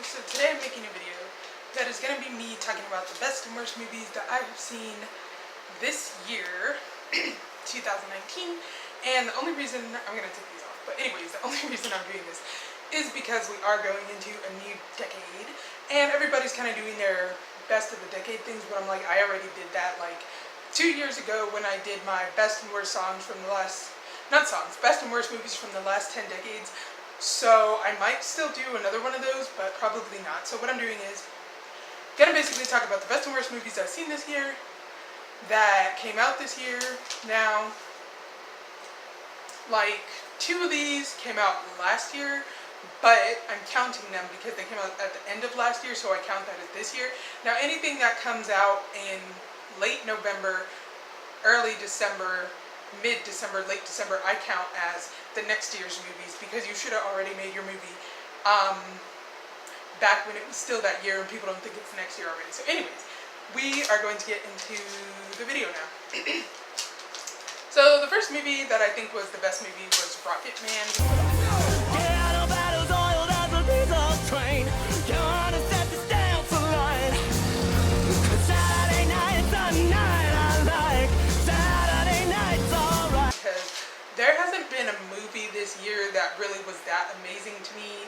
so today I'm making a video that is going to be me talking about the best and worst movies that I have seen this year, 2019, and the only reason, I'm going to take these off, but anyways, the only reason I'm doing this is because we are going into a new decade, and everybody's kind of doing their best of the decade things, but I'm like, I already did that like 2 years ago when I did my best and worst songs from the last, not songs, best and worst movies from the last 10 decades. So I might still do another one of those, but probably not. So what I'm doing is gonna basically talk about the best and worst movies I've seen this year that came out this year. Now, like 2 of these came out last year, but I'm counting them because they came out at the end of last year, so I count that as this year. Now anything that comes out in late November, early December, mid-December, late December, I count as the next year's movies, because you should have already made your movie back when it was still that year and people don't think it's next year already. So anyways, we are going to get into the video now. So the first movie that I think was the best movie was Rocketman. There hasn't been a movie this year that really was that amazing to me,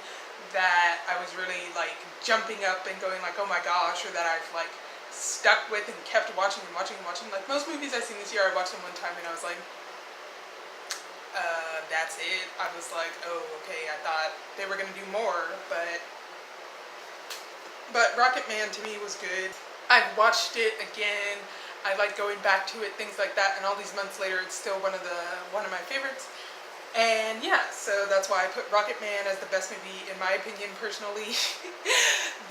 that I was really like jumping up and going like, oh my gosh, or that I've like stuck with and kept watching and watching and watching. Like most movies I've seen this year, I watched them one time and I was like, that's it. I was like, oh, okay, I thought they were gonna do more, but Rocketman to me was good. I've watched it again. I like going back to it, things like that, and all these months later it's still one of my favorites. And yeah, so that's why I put Rocketman as the best movie in my opinion personally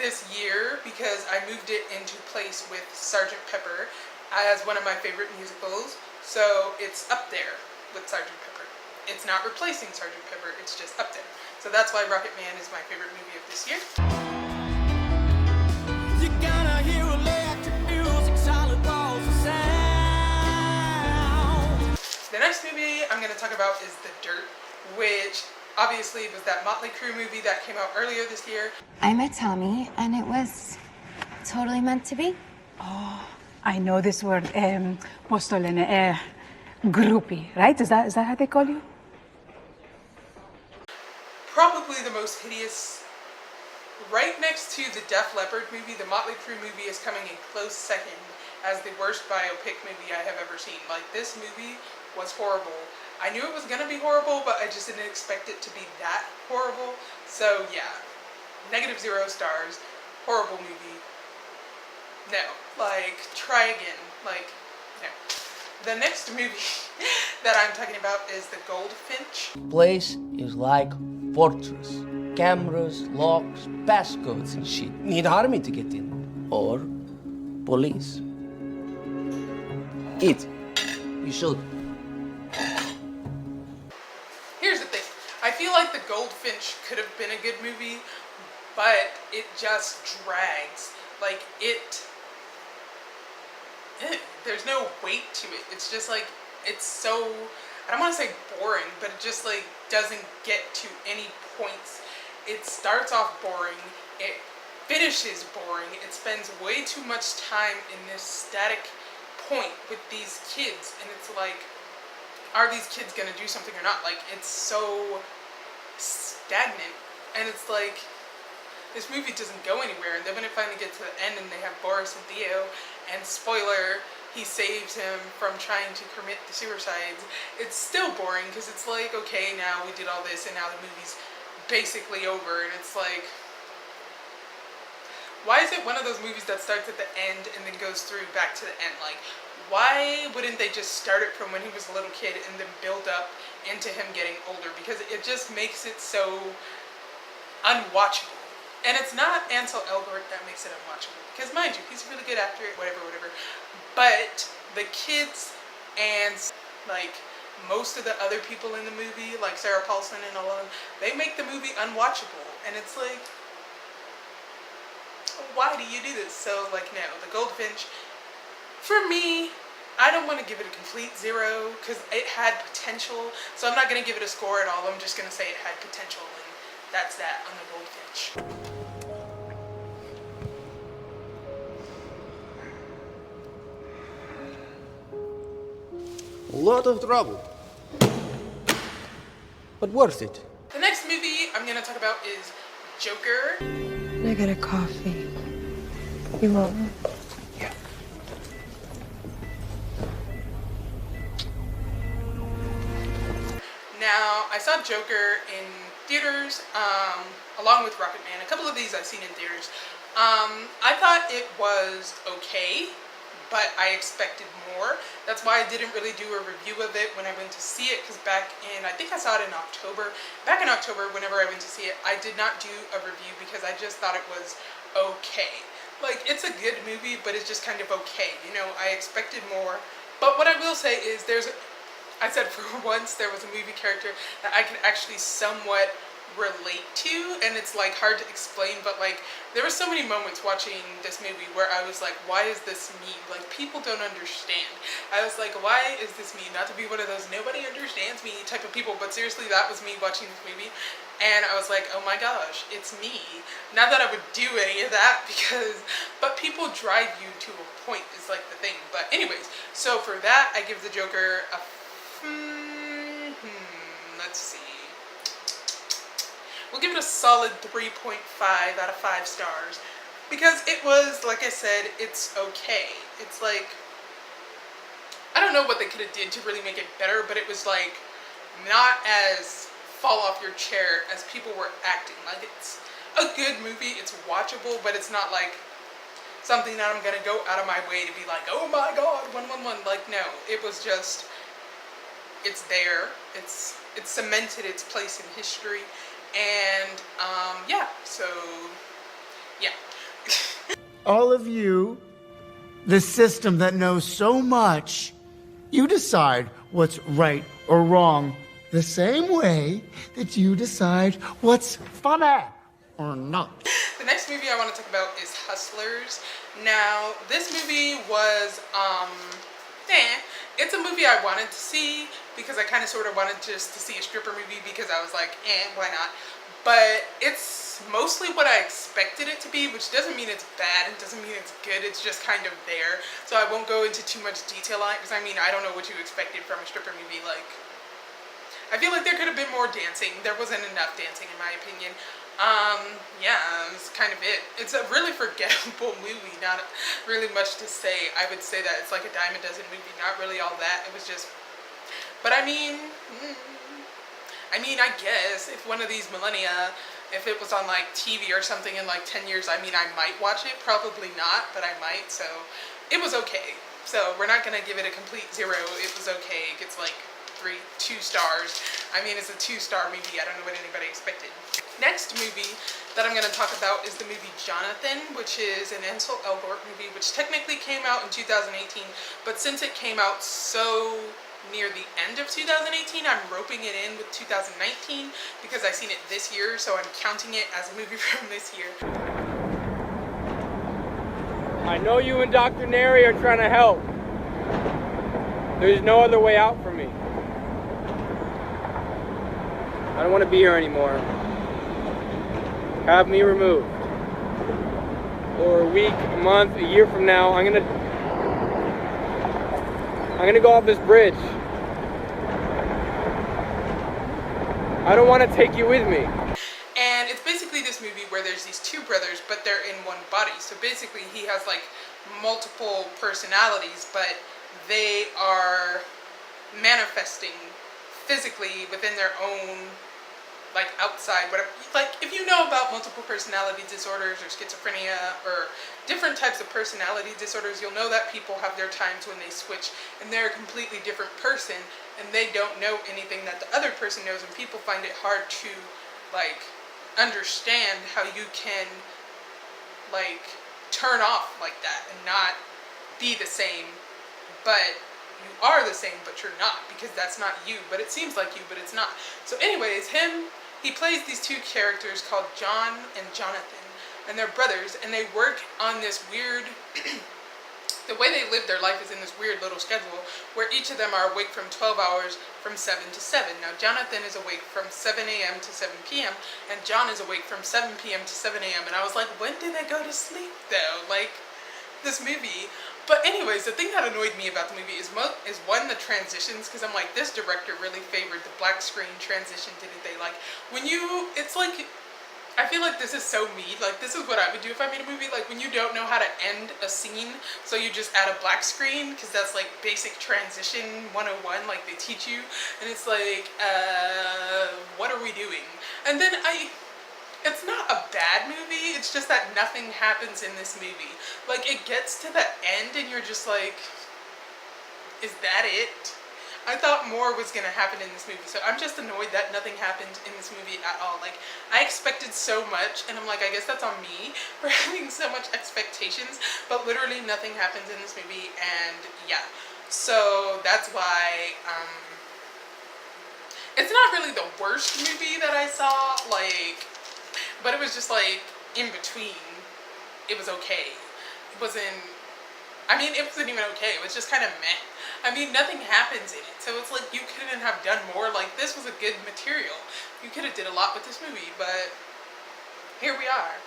this year, because I moved it into place with Sgt. Pepper as one of my favorite musicals. So it's up there with Sgt. Pepper. It's not replacing Sgt. Pepper, it's just up there. So that's why Rocketman is my favorite movie of this year. You're gonna hear electric music, solid walls of sound. The next movie I'm going to talk about is The Dirt, which obviously was that Motley Crue movie that came out earlier this year. I met Tommy and it was totally meant to be. Oh, I know this word, postolene, groupie, right? Is that how they call you? Probably the most hideous. Right next to the Def Leppard movie, the Motley Crue movie is coming in close second as the worst biopic movie I have ever seen. Like, this movie was horrible. I knew it was gonna be horrible, but I just didn't expect it to be that horrible. So yeah, -0 stars, horrible movie. No, like, try again, like, no. The next movie that I'm talking about is The Goldfinch. Place is like fortress. Cameras, locks, passcodes and shit. Need army to get in. Or police. Eat. You should. Here's the thing. I feel like The Goldfinch could have been a good movie, but it just drags. Like, there's no weight to it. It's just like, it's so, I don't want to say boring, but it just like doesn't get to any points. It starts off boring, it finishes boring, it spends way too much time in this static point with these kids, and it's like, are these kids gonna do something or not? Like, it's so stagnant, and it's like, this movie doesn't go anywhere. And then when it finally gets to the end and they have Boris and Theo, and spoiler, he saves him from trying to commit the suicides, it's still boring, because it's like, okay, now we did all this and now the movie's basically over, and it's like, why is it one of those movies that starts at the end and then goes through back to the end? Like, why wouldn't they just start it from when he was a little kid and then build up into him getting older? Because it just makes it so unwatchable. And it's not Ansel Elgort that makes it unwatchable, because mind you, he's a really good actor, whatever. But the kids and like most of the other people in the movie, like Sarah Paulson and all of them, they make the movie unwatchable. And it's like, why do you do this? So like, no, The Goldfinch, for me, I don't want to give it a complete 0 because it had potential. So I'm not going to give it a score at all. I'm just going to say it had potential, and that's that on The Goldfinch. A lot of trouble. But worth it. The next movie I'm gonna talk about is Joker. Can I get a coffee? You want one? Yeah. Now, I saw Joker in theaters, along with Rocketman. A couple of these I've seen in theaters. I thought it was okay, but I expected more. That's why I didn't really do a review of it when I went to see it, because back in, I think I saw it in October. Back in October, whenever I went to see it, I did not do a review because I just thought it was okay. Like, it's a good movie, but it's just kind of okay. You know, I expected more. But what I will say is I said for once there was a movie character that I could actually somewhat relate to, and it's like hard to explain, but like there were so many moments watching this movie where I was like, why is this me? Like, people don't understand. I was like, why is this me? Not to be one of those nobody understands me type of people, but seriously, that was me watching this movie, and I was like, oh my gosh, it's me. Not that I would do any of that, but people drive you to a point is like the thing. But anyways, so for that I give the Joker a let's see. We'll give it a solid 3.5 out of 5 stars. Because it was, like I said, it's okay. It's like, I don't know what they could have did to really make it better, but it was like, not as fall off your chair as people were acting. Like, it's a good movie, it's watchable, but it's not like something that I'm gonna go out of my way to be like, oh my god, 111. Like, no, it was just, it's there, it's cemented its place in history, and yeah, so yeah. All of you, the system that knows so much, you decide what's right or wrong the same way that you decide what's funny or not. The next movie I want to talk about is Hustlers. Now, this movie was it's a movie I wanted to see because I kind of sort of wanted just to see a stripper movie because I was like, why not? But it's mostly what I expected it to be, which doesn't mean it's bad, it doesn't mean it's good, it's just kind of there. So I won't go into too much detail on it because I mean, I don't know what you expected from a stripper movie. Like, I feel like there could have been more dancing. There wasn't enough dancing in my opinion. Yeah, that's kind of it. It's a really forgettable movie, not really much to say. I would say that it's like a dime a dozen movie, not really all that. It was just, but I mean, I guess if one of these millennia, if it was on like TV or something in like 10 years, I mean, I might watch it. Probably not, but I might. So it was okay. So we're not gonna give it a complete 0. It was okay. It gets like 2 stars. I mean, it's a 2-star movie. I don't know what anybody expected. Next movie that I'm going to talk about is the movie Jonathan, which is an Ansel Elgort movie, which technically came out in 2018, but since it came out so near the end of 2018, I'm roping it in with 2019 because I seen it this year, so I'm counting it as a movie from this year. I know you and Dr. Neri are trying to help. There's no other way out for me. I don't want to be here anymore. Have me removed. Or a week, a month, a year from now, I'm gonna go off this bridge. I don't want to take you with me. And it's basically this movie where there's these 2 brothers, but they're in one body. So basically he has like multiple personalities, but they are manifesting physically within their own, like, outside, whatever. Like, if you know about multiple personality disorders or schizophrenia or different types of personality disorders, you'll know that people have their times when they switch and they're a completely different person and they don't know anything that the other person knows, and people find it hard to, like, understand how you can, like, turn off like that and not be the same, but you are the same, but you're not, because that's not you, but it seems like you, but it's not. So anyways, he plays these 2 characters called John and Jonathan, and they're brothers, and they work on this weird, the way they live their life is in this weird little schedule, where each of them are awake from 12 hours from 7 to 7. Now, Jonathan is awake from 7 a.m. to 7 p.m., and John is awake from 7 p.m. to 7 a.m., and I was like, when do they go to sleep, though? Like, this movie. But anyways, the thing that annoyed me about the movie is one, the transitions, because I'm like, this director really favored the black screen transition, didn't they? Like, when you, it's like, I feel like this is so me. Like, this is what I would do if I made a movie. Like, when you don't know how to end a scene, so you just add a black screen, because that's like basic transition 101, like they teach you. And it's like, what are we doing? And then it's not a bad movie, it's just that nothing happens in this movie. Like, it gets to the end and you're just like, is that it? I thought more was gonna happen in this movie, so I'm just annoyed that nothing happened in this movie at all. Like, I expected so much, and I'm like, I guess that's on me for having so much expectations, but literally nothing happens in this movie, and yeah. So that's why, it's not really the worst movie that I saw, like, but it was just like in between. It was okay. It wasn't, I mean, it wasn't even okay. It was just kind of meh. I mean, nothing happens in it. So it's like, you couldn't have done more. Like, this was a good material. You could have did a lot with this movie, but here we are.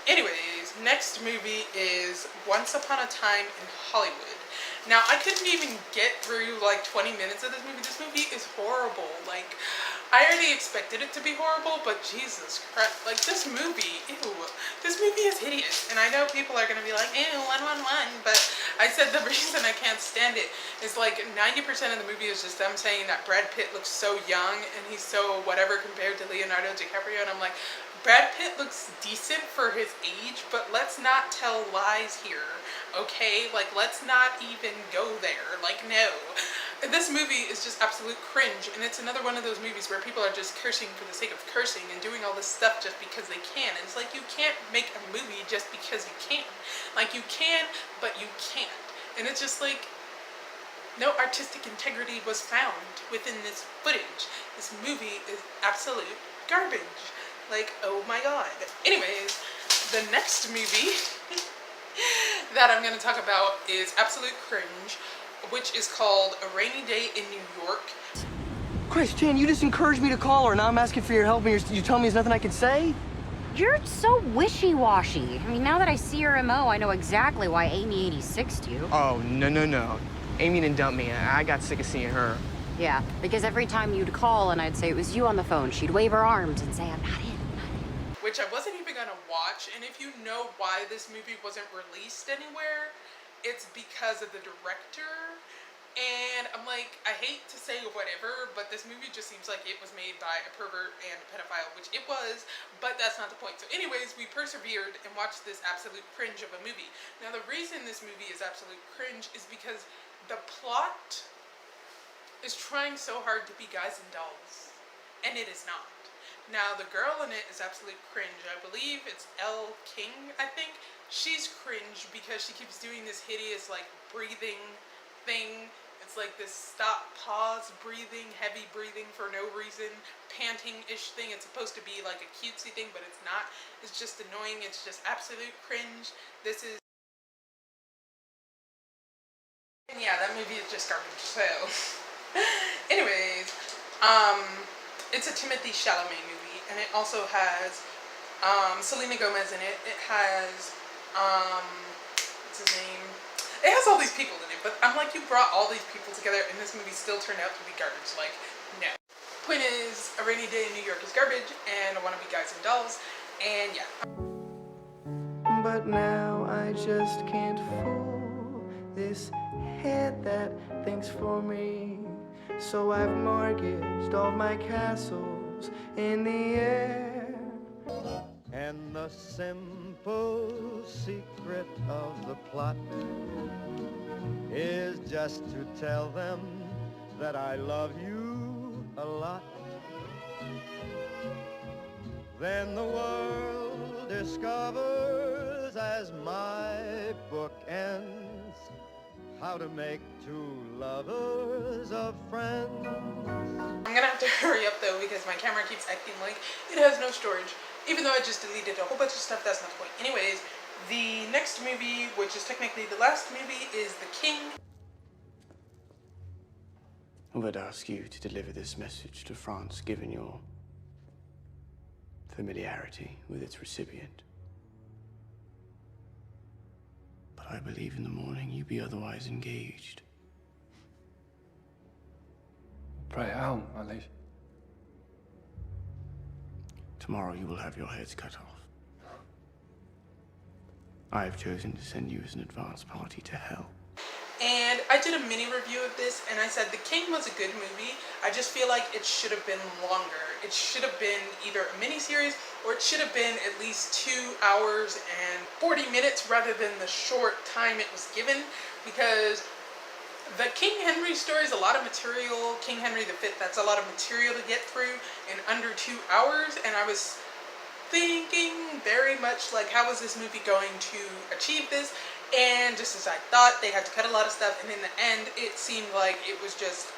Anyways, next movie is Once Upon a Time in Hollywood. Now, I couldn't even get through like 20 minutes of this movie. This movie is horrible. Like, I already expected it to be horrible, but Jesus Christ, like, this movie, ew, this movie is hideous. And I know people are gonna be like, ew, 111, but I said the reason I can't stand it is like 90% of the movie is just them saying that Brad Pitt looks so young and he's so whatever compared to Leonardo DiCaprio, and I'm like, Brad Pitt looks decent for his age, but let's not tell lies here, okay? Like, let's not even go there. Like, no. This movie is just absolute cringe, and it's another one of those movies where people are just cursing for the sake of cursing and doing all this stuff just because they can. And it's like, you can't make a movie just because you can. Like, you can, but you can't. And it's just like, no artistic integrity was found within this footage. This movie is absolute garbage. Like, oh my god. Anyways, the next movie that I'm going to talk about is absolute cringe, which is called A Rainy Day in New York. Christian, you just encouraged me to call her, and now I'm asking for your help, and you tell me there's nothing I can say? You're so wishy-washy. I mean, now that I see your MO, I know exactly why Amy 86'd you. Oh, no. Amy didn't dump me. I got sick of seeing her. Yeah, because every time you'd call and I'd say it was you on the phone, she'd wave her arms and say, I'm not in. Which I wasn't even gonna watch, and if you know why this movie wasn't released anywhere, it's because of the director. And I'm like, I hate to say whatever, but this movie just seems like it was made by a pervert and a pedophile, which it was, but that's not the point. So anyways, we persevered and watched this absolute cringe of a movie. Now, the reason this movie is absolute cringe is because the plot is trying so hard to be guys and dolls, and it is not. Now, the girl in it is absolute cringe. I believe it's Elle King, I think. She's cringe because she keeps doing this hideous, like, breathing thing. It's like this stop, pause, breathing, heavy breathing for no reason, panting-ish thing. It's supposed to be like a cutesy thing, but it's not. It's just annoying. It's just absolute cringe. This is... yeah, that movie is just garbage, so... anyways, it's a Timothée Chalamet movie, and it also has Selena Gomez in it. It has what's his name? It has all these people in it, but I'm like, you brought all these people together and this movie still turned out to be garbage. Like, no. Point is, A Rainy Day in New York is garbage, and I want to be guys and dolls, and yeah. But now I just can't fool this head that thinks for me. So I've mortgaged all my castles in the air. And the simple secret of the plot is just to tell them that I love you a lot. Then the world discovers as my book ends how to make two lovers of friends. I'm gonna have to hurry up though because my camera keeps acting like it has no storage. Even though I just deleted a whole bunch of stuff, that's not the point. Anyways, the next movie, which is technically the last movie, is The King. I would ask you to deliver this message to France, given your familiarity with its recipient. But I believe in the morning you be otherwise engaged. Pray on, my liege. Tomorrow you will have your heads cut off. I have chosen to send you as an advance party to hell. And I did a mini review of this, and I said The King was a good movie. I just feel like it should have been longer. It should have been either a mini-series, or it should have been at least 2 hours and 40 minutes rather than the short time it was given, because the King Henry story is a lot of material. King Henry V, that's a lot of material to get through in under 2 hours, and I was thinking very much like, how is this movie going to achieve this? And just as I thought, they had to cut a lot of stuff, and in the end it seemed like it was just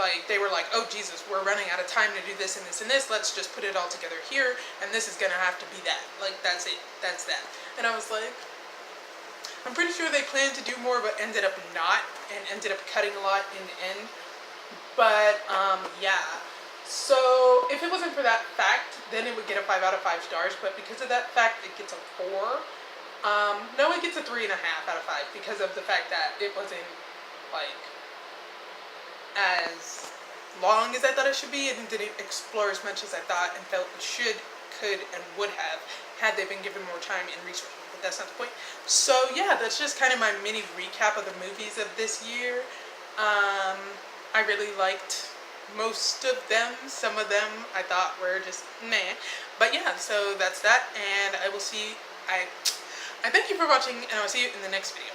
like they were like, oh Jesus, we're running out of time to do this and this and this, let's just put it all together here, and this is gonna have to be that, like that's it, that's that. And I was like, I'm pretty sure they planned to do more but ended up not, and ended up cutting a lot in the end. But yeah, so if it wasn't for that fact, then it would get a 5 out of 5 stars, but because of that fact it gets a 4. No, it gets a 3.5 out of 5 because of the fact that it wasn't like as long as I thought it should be, and didn't explore as much as I thought and felt it should, could, and would have had they been given more time and resources. But that's not the point. So yeah, that's just kind of my mini recap of the movies of this year. I really liked most of them. Some of them I thought were just meh. But yeah, so that's that, and I will see. I thank you for watching, and I will see you in the next video.